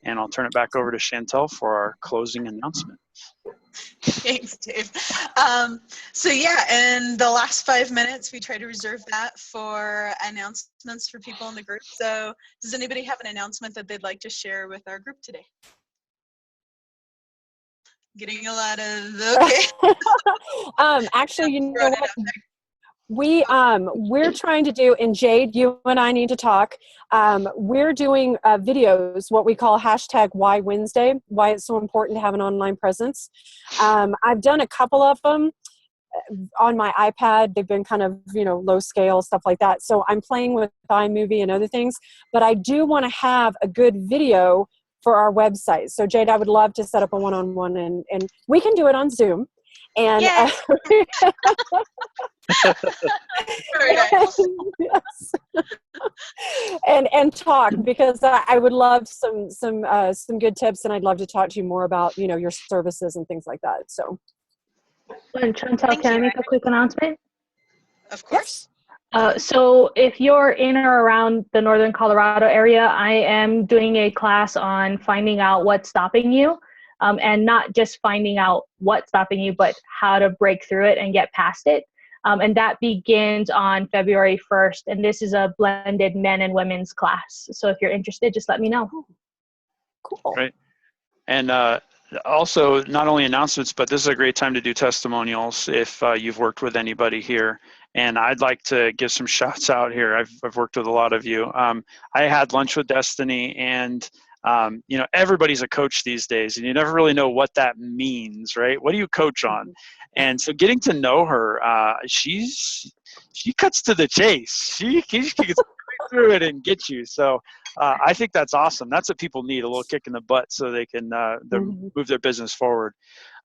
And I'll turn it back over to Chantel for our closing announcement. Thanks, Dave. So yeah, in the last 5 minutes, we try to reserve that for announcements for people in the group. So does anybody have an announcement that they'd like to share with our group today? Getting a lot of, okay. Actually, you know what? We're trying to do, and Jade, you and I need to talk. We're doing videos, what we call hashtag Why Wednesday, why it's so important to have an online presence. I've done a couple of them on my iPad. They've been kind of, low scale, stuff like that. So I'm playing with iMovie and other things, but I do want to have a good video for our website. So Jade, I would love to set up a one-on-one, and we can do it on Zoom. And Very nice. yes. and talk, because I would love some good tips, and I'd love to talk to you more about your services and things like that. So, and Chantel, can I make a quick announcement? Of course. So if you're in or around the Northern Colorado area, I am doing a class on finding out what's stopping you. And not just finding out what's stopping you, but how to break through it and get past it. And that begins on February 1st. And this is a blended men and women's class. So if you're interested, just let me know. Cool. Right. And also, not only announcements, but this is a great time to do testimonials if you've worked with anybody here. And I'd like to give some shouts out here. I've worked with a lot of you. I had lunch with Destiny, and You know, everybody's a coach these days, and you never really know what that means, right? What do you coach on? And so getting to know her, she cuts to the chase. She gets right through it and gets you. So I think that's awesome. That's what people need, a little kick in the butt so they can move their business forward.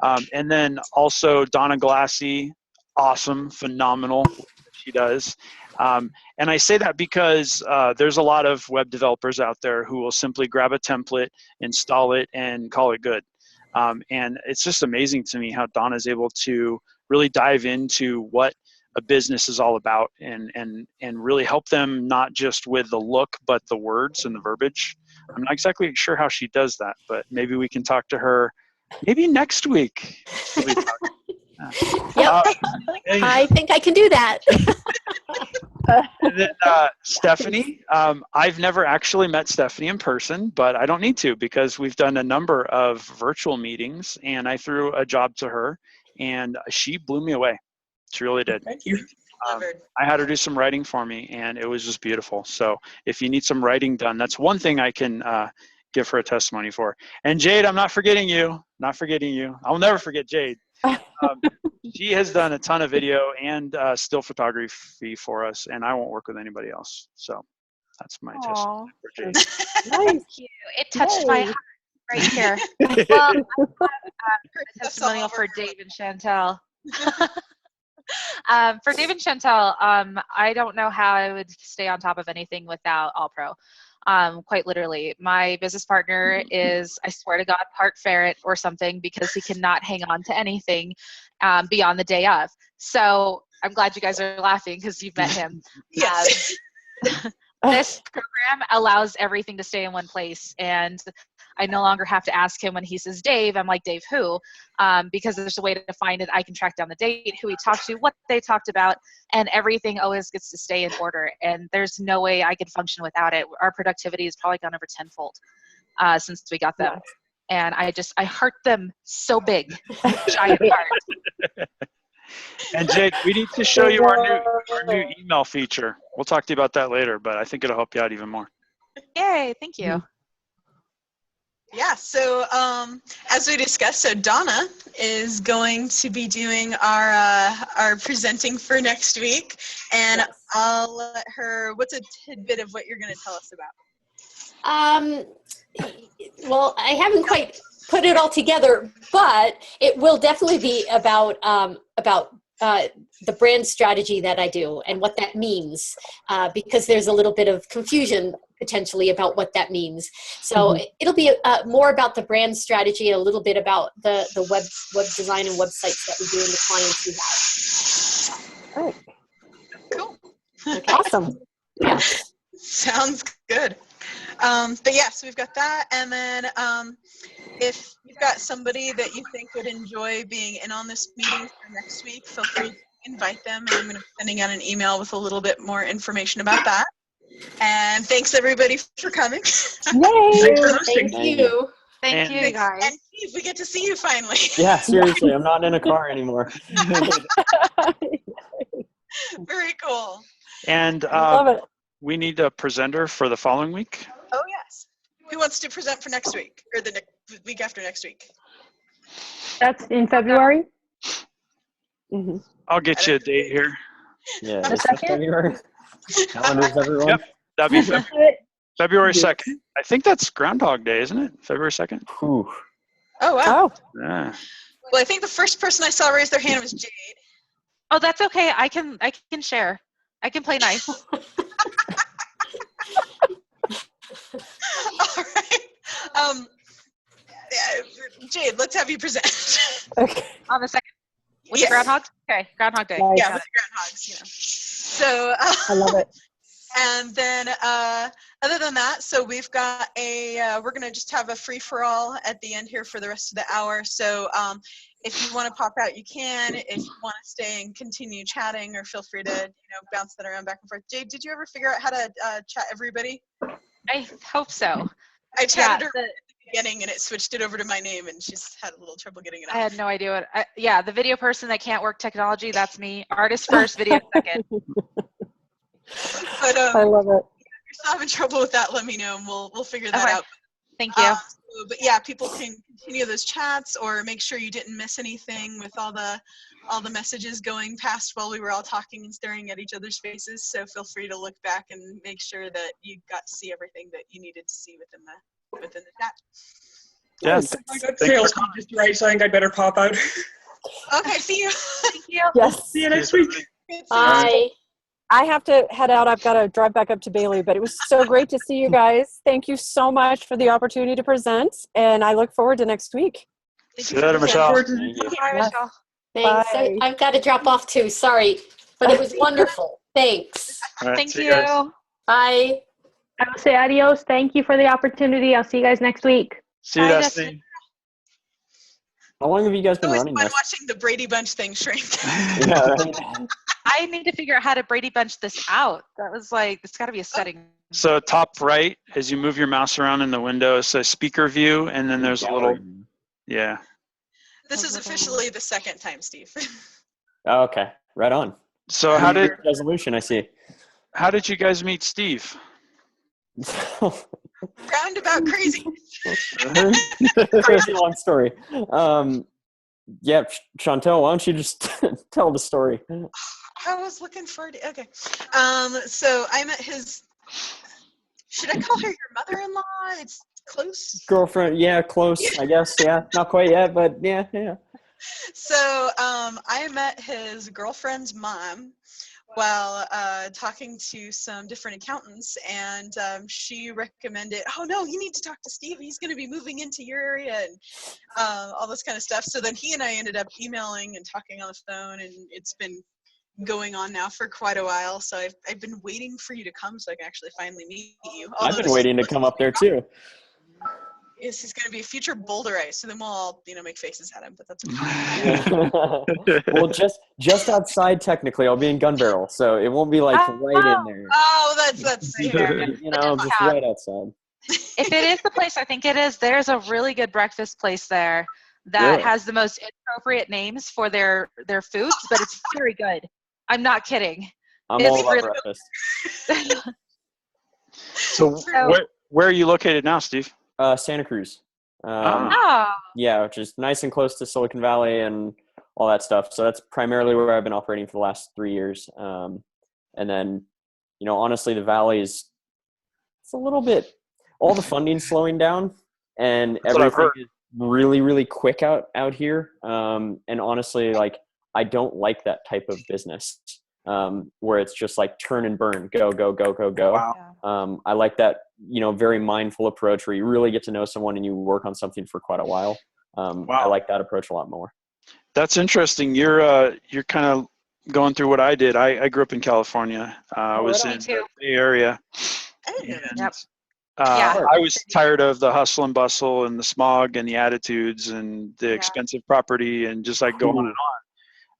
And then also Donna Glassy, awesome, phenomenal what she does. And I say that because there's a lot of web developers out there who will simply grab a template, install it, and call it good. And it's just amazing to me how Donna is able to really dive into what a business is all about and really help them not just with the look, but the words and the verbiage. I'm not exactly sure how she does that, but maybe we can talk to her maybe next week. Yep. I think I can do that. And then Stephanie, I've never actually met Stephanie in person, but I don't need to because we've done a number of virtual meetings, and I threw a job to her, and she blew me away. She really did. Thank you. I had her do some writing for me, and it was just beautiful. So if you need some writing done, that's one thing I can give her a testimony for. And Jade, I'm not forgetting you. Not forgetting you. I'll never forget Jade. She has done a ton of video and still photography for us, and I won't work with anybody else. So that's my testimony for Jade. Thank you. It touched my heart right here. Well, a testimonial for Dave and Chantel. For Dave and Chantel, I don't know how I would stay on top of anything without AllPro. Quite literally, my business partner is, I swear to God, part ferret or something because he cannot hang on to anything beyond the day of. So I'm glad you guys are laughing because you've met him. Yes. This program allows everything to stay in one place, and I no longer have to ask him when he says Dave. I'm like, Dave who? Because there's a way to find it. I can track down the date, who he talked to, what they talked about, and everything always gets to stay in order. And there's no way I could function without it. Our productivity has probably gone over tenfold since we got them. And I heart them so big, giant heart. And Jade, we need to show you our new email feature. We'll talk to you about that later, but I think it'll help you out even more. Yay, thank you. Yeah, so as we discussed, so Donna is going to be doing our presenting for next week, and I'll let her, what's a tidbit of what you're going to tell us about? Well, I haven't quite put it all together, but it will definitely be about the brand strategy that I do and what that means, because there's a little bit of confusion potentially about what that means. So it'll be more about the brand strategy, a little bit about the web design and websites that we do and the clients we have. All right. Cool. Okay. Awesome. Yeah. Sounds good. But yeah, so we've got that, and then if you've got somebody that you think would enjoy being in on this meeting for next week, feel free to invite them, and I'm going to be sending out an email with a little bit more information about that. And thanks everybody for coming. Yay! Thank you. Thank you, guys. And Steve, we get to see you finally. Yeah, seriously, I'm not in a car anymore. Very cool. And Love it. we need a presenter for the following week. Oh yes. Who wants to present for next week, or the week after next week? That's in February? I'll get you a date here. Yeah, The is that second? February? Calendars, everyone. Yep, that'd be February 2nd. I think that's Groundhog Day, isn't it? February 2nd? Whew. Oh wow. Oh, Yeah. Well, I think the first person I saw raise their hand was Jade. Oh, that's okay. I can share. I can play nice. All right. Jade, let's have you present. okay. On the second. With Yes. the groundhogs? Okay, Groundhog Day. Nice. Yeah, with the groundhogs, you know. So, I love it. and then other than that, so we've got we're going to just have a free-for-all at the end here for the rest of the hour. So if you want to pop out, you can. If you want to stay and continue chatting, or feel free to, bounce that around back and forth. Jade, did you ever figure out how to chat everybody? I hope so. I chatted her at the beginning, and it switched it over to my name, and she's had a little trouble getting it out. I had no idea what. Yeah, the video person that can't work technology, that's me. Artist first, video second. But I love it. if you're still having trouble with that, let me know, and we'll figure that Okay. out. Thank you. But yeah, people can continue those chats or make sure you didn't miss anything with all the messages going past while we were all talking and staring at each other's faces. So feel free to look back and make sure that you got to see everything that you needed to see within the chat. Yes. I got sales just right, so I think I'd better pop out. Okay, see you. Thank you. Yes. See you next week. Bye. I have to head out. I've got to drive back up to Bailey, but it was so great to see you guys. Thank you so much for the opportunity to present, and I look forward to next week. See you later, Michelle. Bye, Michelle. Thanks. Bye. I've got to drop off too. Sorry, but it was wonderful. Thanks. All right, Thank see you. guys. Bye. I will say adios. Thank you for the opportunity. I'll see you guys next week. See you, Bye, Destiny. How long have you guys been Always running fun this? watching the Brady Bunch thing shrink. Yeah, right. I need to figure out how to Brady Bunch this out. That was like, it's got to be a setting. So top right, as you move your mouse around in the window, it says speaker view, and then there's a little, yeah. This is officially the second time, Steve. Oh, okay, right on. So how did resolution? I see. you guys meet Steve? Roundabout crazy. Crazy long story. Yeah, Chantel, why don't you just tell the story? I was looking forward to, okay. So I met his, should I call her your mother-in-law? It's close. Girlfriend, yeah, close, I guess. Yeah, not quite yet, but yeah. So I met his girlfriend's mom while talking to some different accountants, and she recommended, oh no, you need to talk to Steve. He's going to be moving into your area and all this kind of stuff. So then he and I ended up emailing and talking on the phone, and it's been going on now for quite a while. So I've been waiting for you to come so I can actually finally meet you. I've been waiting to come up there too. This is going to be a future Boulder Ice, so then we'll all, make faces at him, but that's okay. Well, just outside technically. I'll be in Gun Barrel, so it won't be like right in there. Oh, that's fair. Just right outside. If it is the place I think it is, there's a really good breakfast place there that has the most inappropriate names for their foods, but it's very good. I'm not kidding. I'm all about breakfast. So where are you located now, Steve? Santa Cruz. Oh. Yeah, which is nice and close to Silicon Valley and all that stuff. So that's primarily where I've been operating for the last 3 years. And then, honestly, the Valley it's a little bit, all the funding's slowing down, and everything is really, really quick out here. And honestly, I don't like that type of business where it's just like turn and burn, go, go, go, go, go. Wow. I like that, very mindful approach where you really get to know someone and you work on something for quite a while. I like that approach a lot more. That's interesting. You're kind of going through what I did. I grew up in California. I was in the Bay Area. And, I was tired of the hustle and bustle and the smog and the attitudes and the expensive property and just go on and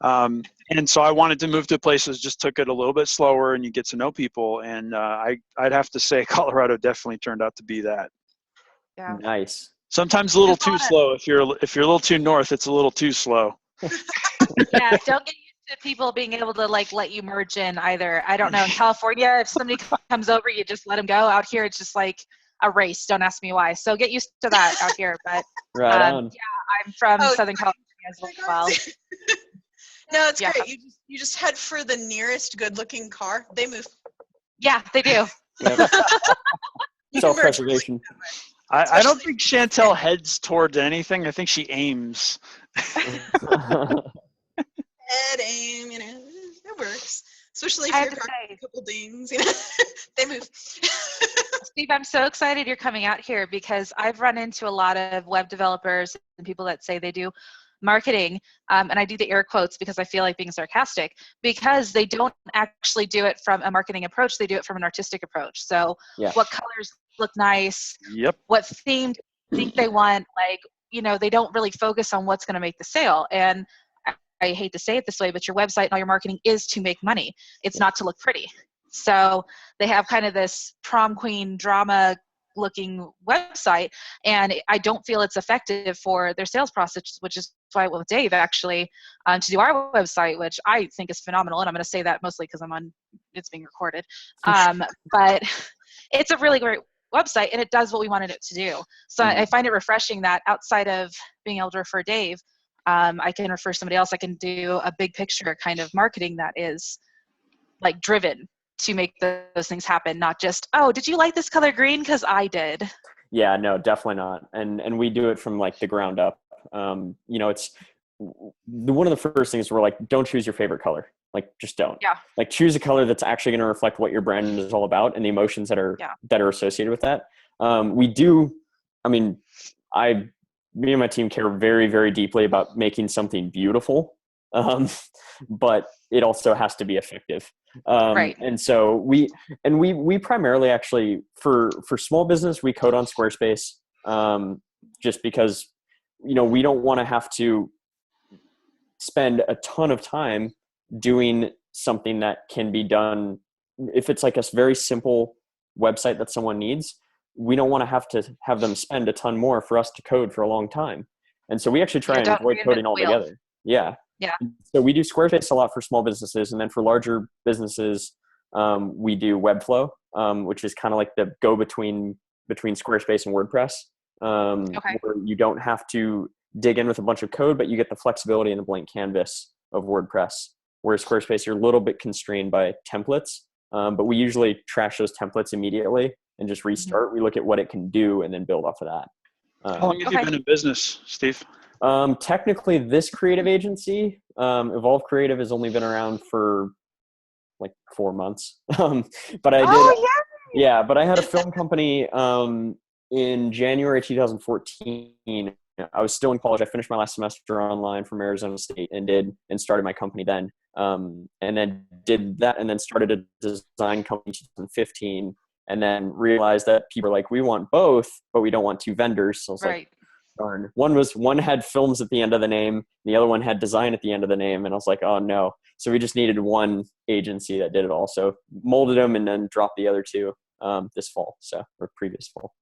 on. And so I wanted to move to places, just took it a little bit slower and you get to know people. And I'd have to say Colorado definitely turned out to be that. Yeah. Nice. Sometimes a little too slow. If you're a little too north, it's a little too slow. Yeah, don't get used to people being able to let you merge in either. I don't know. In California, if somebody comes over, you just let them go. Out here, it's just like a race. Don't ask me why. So get used to that out here. But right on. Yeah, I'm from Southern California as well. No, it's great. You just head for the nearest good-looking car. They move. Yeah, they do. Yep. Self-preservation. I don't think Chantel heads towards anything. I think she aims. Head aim, it works. Especially if you're a couple dings, they move. Steve, I'm so excited you're coming out here because I've run into a lot of web developers and people that say they do marketing, and I do the air quotes because I feel like being sarcastic, because they don't actually do it from a marketing approach, they do it from an artistic approach. So what colors look nice, what theme do you think they want, they don't really focus on what's going to make the sale. And I hate to say it this way, but your website and all your marketing is to make money. It's not to look pretty. So they have kind of this prom queen drama looking website, and I don't feel it's effective for their sales process, which is why I went with Dave actually to do our website, which I think is phenomenal. And I'm going to say that mostly because it's being recorded. But it's a really great website and it does what we wanted it to do. So I find it refreshing that outside of being able to refer Dave, I can refer somebody else. I can do a big picture kind of marketing that is like driven to make those things happen, not just, oh, did you like this color green? Because I did. Yeah, no, definitely not. And we do it from like the ground up. It's one of the first things we're like, don't choose your favorite color. Like, just don't. Yeah. Like, choose a color that's actually going to reflect what your brand is all about and the emotions that are associated with that. Me and my team care very, very deeply about making something beautiful, but it also has to be effective. Right. And so we primarily actually for small business, we code on Squarespace, just because, we don't want to have to spend a ton of time doing something that can be done. If it's like a very simple website that someone needs, we don't want to have them spend a ton more for us to code for a long time. And so we actually try and avoid coding altogether. Yeah. Yeah. So we do Squarespace a lot for small businesses. And then for larger businesses, we do Webflow, which is kind of like the go-between Squarespace and WordPress, where you don't have to dig in with a bunch of code, but you get the flexibility and the blank canvas of WordPress. Whereas Squarespace, you're a little bit constrained by templates, but we usually trash those templates immediately and just restart. We look at what it can do and then build off of that. How long have you been in business, Steve? Technically, this creative agency, Evolve Creative, has only been around for like 4 months. But I did, but I had a film company in January 2014. I was still in college. I finished my last semester online from Arizona State and started my company then. And then did that and then started a design company in 2015 and then realized that people are like, we want both, but we don't want two vendors. So I was like, darn. One had films at the end of the name. The other one had design at the end of the name. And I was like, oh no. So we just needed one agency that did it all. So molded them and then dropped the other two this fall. Or previous fall.